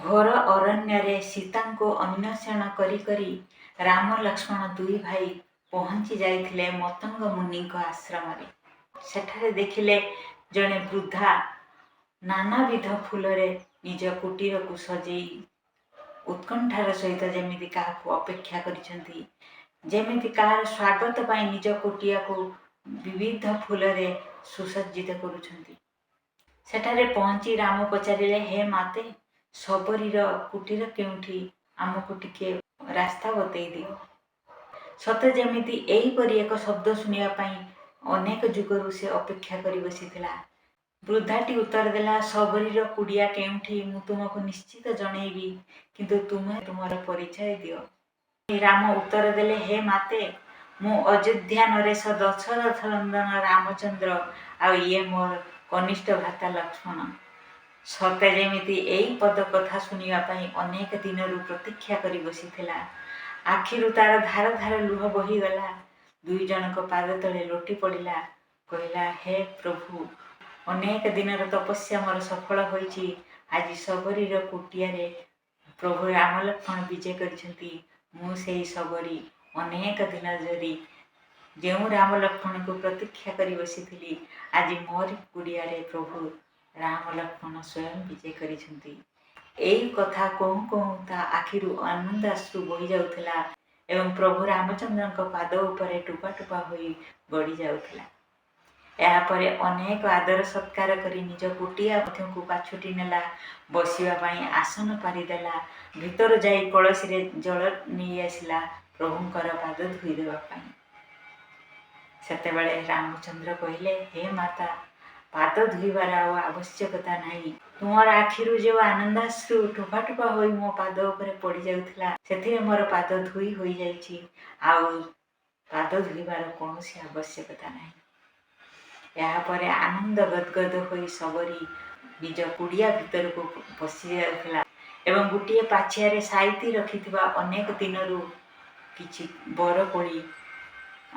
ଘୋର ଅରଣ୍ୟରେ ସୀତାଙ୍କୁ ଅନ୍ୱେଷଣ କରି କରି ରାମ ଲକ୍ଷ୍ମଣ ଦୁଇ ଭାଇ ପହଞ୍ଚି ଯାଇଥିଲେ ମତଙ୍ଗ ମୁନିଙ୍କ ଆଶ୍ରମରେ। ସେଠାରେ ଦେଖିଲେ ଜଣେ ବୃଦ୍ଧା ନାନାବିଧ ଫୁଲରେ ନିଜ କୁଟୀରକୁ ସଜେଇ ଉତ୍କଣ୍ଠାର ସହିତ ଯେମିତି କାହାକୁ ଅପେକ୍ଷା କରିଛନ୍ତି, ଯେମିତି କାହାର ସ୍ୱାଗତ ପାଇଁ ନିଜ କୁଟିଆକୁ ବିବିଧ ଫୁଲରେ ସୁସଜ୍ଜିତ କରୁଛନ୍ତି। ସେଠାରେ ପହଞ୍ଚି ରାମ ପଚାରିଲେ, ହେ ମାତେ, ଶବରୀର କୁଟୀର କେଉଁଠି? ଆମକୁ ଟିକେ ରାସ୍ତା ବତେଇ ଦିଅ। ସତେ ଯେମିତି ଏହିପରି ଏକ ଶବ୍ଦ ଶୁଣିବା ପାଇଁ ଅନେକ ଯୁଗରୁ ସେ ଅପେକ୍ଷା କରି ବସିଥିଲା। ବୃଦ୍ଧାଟି ଉତ୍ତର ଦେଲା, ଶବରୀର କୁଡ଼ିଆ କେଉଁଠି ମୁଁ ତୁମକୁ ନିଶ୍ଚିତ ଜଣେଇବି, କିନ୍ତୁ ତୁମେ ତୁମର ପରିଚୟ ଦିଅ। ରାମ ଉତ୍ତର ଦେଲେ, ହେ ମାତେ, ମୁଁ ଅଯୋଧ୍ୟା ନରେଶ ଦଶରଥ ନନ୍ଦନ ରାମଚନ୍ଦ୍ର, ଆଉ ଇଏ ମୋର କନିଷ୍ଠ ଭ୍ରାତା ଲକ୍ଷ୍ମଣ। ସତେ ଯେମିତି ଏଇ ପଦ କଥା ଶୁଣିବା ପାଇଁ ଅନେକ ଦିନରୁ ପ୍ରତୀକ୍ଷା କରି ବସିଥିଲା। ଆଖିରୁ ତାର ଧାର ଧାର ଲୁହ ବହିଗଲା। ଦୁଇ ଜଣଙ୍କ ପାଦ ତଳେ ଲୋଟି ପଡ଼ିଲା। କହିଲା, ହେ ପ୍ରଭୁ, ଅନେକ ଦିନର ତପସ୍ୟା ମୋର ସଫଳ ହୋଇଛି। ଆଜି ଶବରୀର କୁଟିଆରେ ପ୍ରଭୁ ରାମ ଲକ୍ଷ୍ମଣ ବିଜେ କରିଛନ୍ତି। ମୁଁ ସେଇ ଶବରୀ। ଅନେକ ଦିନ ଧରି ଯେଉଁ ରାମ ଲକ୍ଷ୍ମଣଙ୍କୁ ପ୍ରତୀକ୍ଷା କରି ବସିଥିଲି, ଆଜି ମୋରି କୁଡ଼ିଆରେ ପ୍ରଭୁ ରାମ ଲକ୍ଷ୍ମଣ ସ୍ୱୟଂ ବିଜେ କରିଛନ୍ତି। ଏଇ କଥା କହୁଁ କହୁଁ ତା ଆଖିରୁ ଆନନ୍ଦାଶ୍ରୁ ବୋହି ଯାଉଥିଲା ଏବଂ ପ୍ରଭୁ ରାମଚନ୍ଦ୍ରଙ୍କ ପାଦ ଉପରେ ଟୋପା ଟୋପା ହୋଇ ଗଡ଼ି ଯାଉଥିଲା। ଏହାପରେ ଅନେକ ଆଦର ସତ୍କାର କରି ନିଜ କୁଟିଆ ମଧ୍ୟକୁ ପାଛୋଟି ନେଲା। ବସିବା ପାଇଁ ଆସନ ପାରିଦେଲା। ଭିତରୁ ଯାଇ କଳସୀରେ ଜଳ ନେଇ ଆସିଲା ପ୍ରଭୁଙ୍କର ପାଦ ଧୋଇଦେବା ପାଇଁ। ସେତେବେଳେ ରାମଚନ୍ଦ୍ର କହିଲେ, ହେ ମାତା, ପାଦ ଧୋଇବାର ଆଉ ଆବଶ୍ୟକତା ନାହିଁ। ତୁମର ଆଖିରୁ ଯେଉଁ ଆନନ୍ଦାଶ୍ରୁ ଟୋପା ଟୋପା ହୋଇ ମୋ ପାଦ ଉପରେ ପଡ଼ି ଯାଉଥିଲା, ସେଥିରେ ମୋର ପାଦ ଧୋଇ ହୋଇଯାଇଛି। ଆଉ ପାଦ ଧୋଇବାର କୌଣସି ଆବଶ୍ୟକତା ନାହିଁ। ଏହାପରେ ଆନନ୍ଦ ଗଦଗଦ ହୋଇ ଶବରୀ ନିଜ କୁଡ଼ିଆ ଭିତରକୁ ପଶି ଯାଉଥିଲା ଏବଂ ଗୋଟିଏ ପାଛିଆରେ ସାଇତି ରଖିଥିବା ଅନେକ ଦିନରୁ କିଛି ବରକୋଳି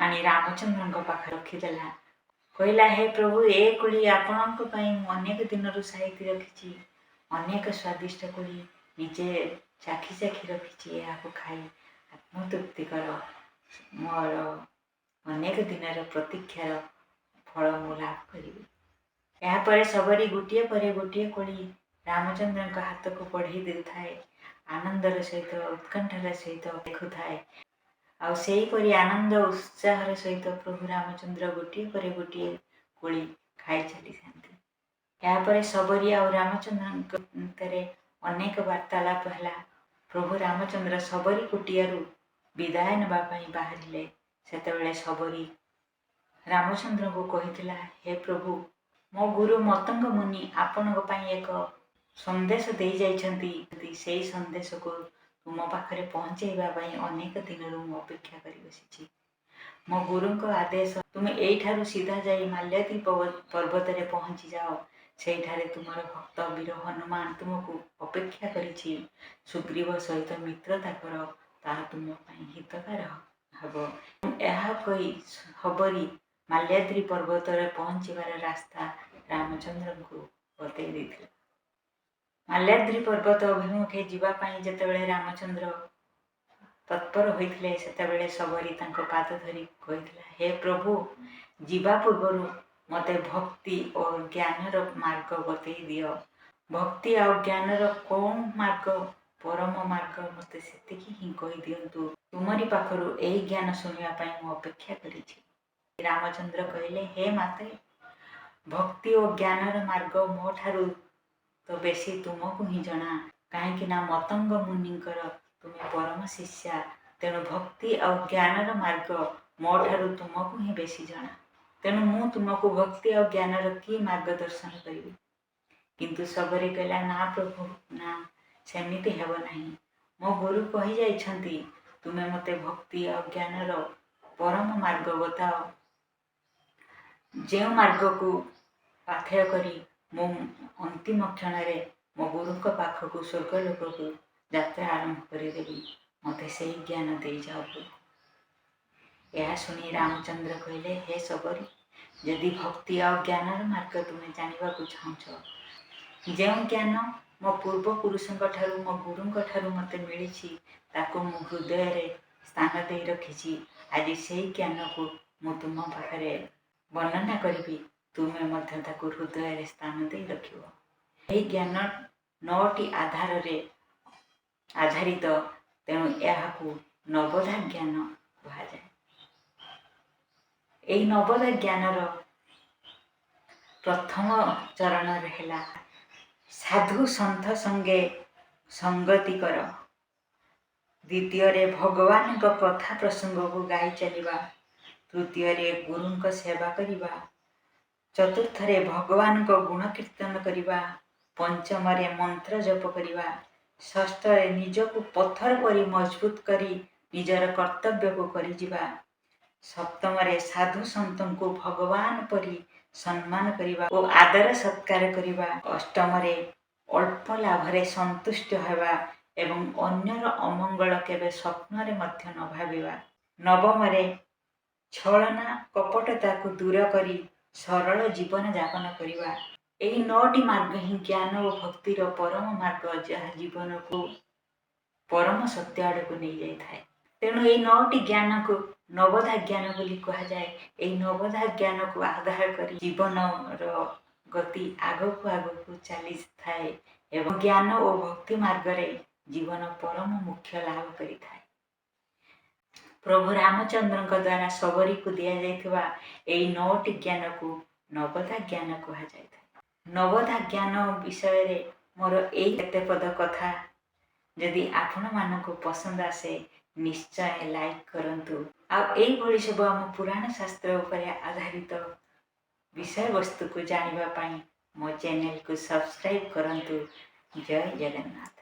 ଆଣି ରାମଚନ୍ଦ୍ରଙ୍କ ପାଖରେ ରଖିଦେଲା। କହିଲା, ହେ ପ୍ରଭୁ, ଏ କୋଳି ଆପଣଙ୍କ ପାଇଁ ମୁଁ ଅନେକ ଦିନରୁ ସାଇତି ରଖିଛି। ଅନେକ ସ୍ୱାଦିଷ୍ଟ କୋଳି ନିଜେ ଚାଖି ଚାଖି ରଖିଛି। ଏହାକୁ ଖାଇ ଆତ୍ମତୃପ୍ତି କର। ମୋର ଅନେକ ଦିନର ପ୍ରତୀକ୍ଷାର ଫଳ ମୁଁ ଲାଭ କରିବି। ଏହାପରେ ଶବରୀ ଗୋଟିଏ ପରେ ଗୋଟିଏ କୋଳି ରାମଚନ୍ଦ୍ରଙ୍କ ହାତକୁ ବଢ଼େଇ ଦେଉଥାଏ। ଆନନ୍ଦର ସହିତ ଉତ୍କଣ୍ଠାର ସହିତ ଦେଖୁଥାଏ। ଆଉ ସେହିପରି ଆନନ୍ଦ ଉତ୍ସାହର ସହିତ ପ୍ରଭୁ ରାମଚନ୍ଦ୍ର ଗୋଟିଏ ପରେ ଗୋଟିଏ କୋଳି ଖାଇ ଚାଲିଥାନ୍ତି। ଏହାପରେ ଶବରୀ ଆଉ ରାମଚନ୍ଦ୍ରଙ୍କ ଭିତରେ ଅନେକ ବାର୍ତ୍ତାଳାପ ହେଲା। ପ୍ରଭୁ ରାମଚନ୍ଦ୍ର ଶବରୀ କୁଟିଆରୁ ବିଦାୟ ନେବା ପାଇଁ ବାହାରିଲେ। ସେତେବେଳେ ଶବରୀ ରାମଚନ୍ଦ୍ରଙ୍କୁ କହିଥିଲା, ହେ ପ୍ରଭୁ, ମୋ ଗୁରୁ ମତଙ୍ଗ ମୁନି ଆପଣଙ୍କ ପାଇଁ ଏକ ସନ୍ଦେଶ ଦେଇ ଯାଇଛନ୍ତି। ସେଇ ସନ୍ଦେଶକୁ ତୁମ ପାଖରେ ପହଞ୍ଚାଇବା ପାଇଁ ଅନେକ ଦିନରୁ ମୁଁ ଅପେକ୍ଷା କରି ବସିଛି। ମୋ ଗୁରୁଙ୍କ ଆଦେଶ, ତୁମେ ଏଇଠାରୁ ସିଧା ଯାଇ ମାଲ୍ୟାଦ୍ରି ପର୍ବତରେ ପହଞ୍ଚି ଯାଅ। ସେଇଠାରେ ତୁମର ଭକ୍ତ ବୀର ହନୁମାନ ତୁମକୁ ଅପେକ୍ଷା କରିଛି। ସୁଗ୍ରୀବ ସହିତ ମିତ୍ରତା କର, ତାହା ତୁମ ପାଇଁ ହିତକାର ହେବ। ଏହା କହି ଶବରୀ ମାଲ୍ୟାଦ୍ରି ପର୍ବତରେ ପହଞ୍ଚିବାର ରାସ୍ତା ରାମଚନ୍ଦ୍ରଙ୍କୁ ବତେଇ ଦେଇଥିଲା। ମାଲ୍ୟାଦ୍ରି ପର୍ବତ ଅଭିମୁଖେ ଯିବା ପାଇଁ ଯେତେବେଳେ ରାମଚନ୍ଦ୍ର ତତ୍ପର ହୋଇଥିଲେ, ସେତେବେଳେ ଶବରୀ ତାଙ୍କ ପାଦ ଧରି କହିଥିଲା, ହେ ପ୍ରଭୁ, ଯିବା ପୂର୍ବରୁ ମୋତେ ଭକ୍ତି ଓ ଜ୍ଞାନର ମାର୍ଗ ବତେଇ ଦିଅ। ଭକ୍ତି ଆଉ ଜ୍ଞାନର କେଉଁ ମାର୍ଗ ପରମ ମାର୍ଗ ମୋତେ ସେତିକି ହିଁ କହିଦିଅନ୍ତୁ। ତୁମରି ପାଖରୁ ଏହି ଜ୍ଞାନ ଶୁଣିବା ପାଇଁ ମୁଁ ଅପେକ୍ଷା କରିଛି। ରାମଚନ୍ଦ୍ର କହିଲେ, ହେ ମାତେ, ଭକ୍ତି ଓ ଜ୍ଞାନର ମାର୍ଗ ମୋ ଠାରୁ ତ ବେଶୀ ତୁମକୁ ହିଁ ଜଣା। କାହିଁକି ନା ମତଙ୍ଗ ମୁନିଙ୍କର ତୁମେ ପରମ ଶିଷ୍ୟା। ତେଣୁ ଭକ୍ତି ଆଉ ଜ୍ଞାନର ମାର୍ଗ ମୋ ଠାରୁ ତୁମକୁ ହିଁ ବେଶୀ ଜଣା। ତେଣୁ ମୁଁ ତୁମକୁ ଭକ୍ତି ଆଉ ଜ୍ଞାନର କି ମାର୍ଗଦର୍ଶନ କରିବି। କିନ୍ତୁ ଶବରୀ କହିଲା, ନା ପ୍ରଭୁ, ନା, ସେମିତି ହେବ ନାହିଁ। ମୋ ଗୁରୁ କହି ଯାଇଛନ୍ତି, ତୁମେ ମୋତେ ଭକ୍ତି ଆଉ ଜ୍ଞାନର ପରମ ମାର୍ଗ ବତାଅ। ଯେଉଁ ମାର୍ଗକୁ ପାଥେୟ କରି ମୁଁ ଅନ୍ତିମ କ୍ଷଣରେ ମୋ ଗୁରୁଙ୍କ ପାଖକୁ ସ୍ୱର୍ଗଲୋକକୁ ଯାତ୍ରା ଆରମ୍ଭ କରିଦେବି, ମୋତେ ସେହି ଜ୍ଞାନ ଦେଇଯାଅ ପ୍ରଭୁ। ଏହା ଶୁଣି ରାମଚନ୍ଦ୍ର କହିଲେ, ହେ ଶବରୀ, ଯଦି ଭକ୍ତି ଆଉ ଜ୍ଞାନର ମାର୍ଗ ତୁମେ ଜାଣିବାକୁ ଚାହୁଁଛ, ଯେଉଁ ଜ୍ଞାନ ମୋ ପୂର୍ବପୁରୁଷଙ୍କ ଠାରୁ ମୋ ଗୁରୁଙ୍କ ଠାରୁ ମୋତେ ମିଳିଛି ତାକୁ ମୁଁ ହୃଦୟରେ ସ୍ଥାନ ଦେଇ ରଖିଛି। ଆଜି ସେହି ଜ୍ଞାନକୁ ମୁଁ ତୁମ ପାଖରେ ବର୍ଣ୍ଣନା କରିବି, ତୁମେ ମଧ୍ୟ ତାକୁ ହୃଦୟରେ ସ୍ଥାନ ଦେଇ ରଖିବ। ଏହି ଜ୍ଞାନ 9ଟି ଆଧାରରେ ଆଧାରିତ, ତେଣୁ ଏହାକୁ ନବୋଧା ଜ୍ଞାନ କୁହାଯାଏ। ଏହି ନବୋଧା ଜ୍ଞାନର ପ୍ରଥମ ଚରଣରେ ହେଲା ସାଧୁ ସନ୍ଥ ସଙ୍ଗେ ସଙ୍ଗତି କର। ଦ୍ୱିତୀୟରେ ଭଗବାନଙ୍କ କଥା ପ୍ରସଙ୍ଗକୁ ଗାଇ ଚାଲିବା। ତୃତୀୟରେ ଗୁରୁଙ୍କ ସେବା କରିବା। ଚତୁର୍ଥରେ ଭଗବାନଙ୍କ ଗୁଣ କୀର୍ତ୍ତନ କରିବା। ପଞ୍ଚମରେ ମନ୍ତ୍ର ଜପ କରିବା। ଷଷ୍ଠରେ ନିଜକୁ ପଥର ପରି ମଜବୁତ କରି ନିଜର କର୍ତ୍ତବ୍ୟକୁ କରିଯିବା। ସପ୍ତମରେ ସାଧୁ ସନ୍ତଙ୍କୁ ଭଗବାନ ପରି ସମ୍ମାନ କରିବା ଓ ଆଦର ସତ୍କାର କରିବା। ଅଷ୍ଟମରେ ଅଳ୍ପ ଲାଭରେ ସନ୍ତୁଷ୍ଟ ହେବା ଏବଂ ଅନ୍ୟର ଅମଙ୍ଗଳ କେବେ ସ୍ୱପ୍ନରେ ମଧ୍ୟ ନ ଭାବିବା। ନବମରେ ଛଳନା କପଟତାକୁ ଦୂର କରି ସରଳ ଜୀବନ ଯାପନ କରିବା। ଏହି 9ଟି ମାର୍ଗ ହିଁ ଜ୍ଞାନ ଓ ଭକ୍ତିର ପରମ ମାର୍ଗ, ଯାହା ଜୀବନକୁ ପରମ ସତ୍ୟ ଆଡ଼କୁ ନେଇଯାଇଥାଏ। ତେଣୁ ଏହି 9ଟି ଜ୍ଞାନକୁ ନବୋଧା ଜ୍ଞାନ ବୋଲି କୁହାଯାଏ। ଏହି ନବୋଧା ଜ୍ଞାନକୁ ଆଧାର କରି ଜୀବନର ଗତି ଆଗକୁ ଆଗକୁ ଚାଲିଥାଏ ଏବଂ ଜ୍ଞାନ ଓ ଭକ୍ତି ମାର୍ଗରେ ଜୀବନ ପରମ ମୁଖ୍ୟ ଲାଭ କରିଥାଏ। ପ୍ରଭୁ ରାମଚନ୍ଦ୍ରଙ୍କ ଦ୍ୱାରା ସବରୀକୁ ଦିଆଯାଇଥିବା ଏହି 9ଟି ଜ୍ଞାନକୁ ନବୋଧା ଜ୍ଞାନ କୁହାଯାଇଥାଏ। ନବୋଧା ଜ୍ଞାନ ବିଷୟରେ ମୋର ଏଇ କେତେ ପଦ କଥା। ଯଦି ଆପଣମାନଙ୍କୁ ପସନ୍ଦ ଆସେ ନିଶ୍ଚୟ ଲାଇକ୍ କରନ୍ତୁ। ଆଉ ଏଇଭଳି ସବୁ ଆମ ପୁରାଣ ଶାସ୍ତ୍ର ଉପରେ ଆଧାରିତ ବିଷୟବସ୍ତୁକୁ ଜାଣିବା ପାଇଁ ମୋ ଚ୍ୟାନେଲକୁ ସବସ୍କ୍ରାଇବ୍ କରନ୍ତୁ। ଜୟ ଜଗନ୍ନାଥ।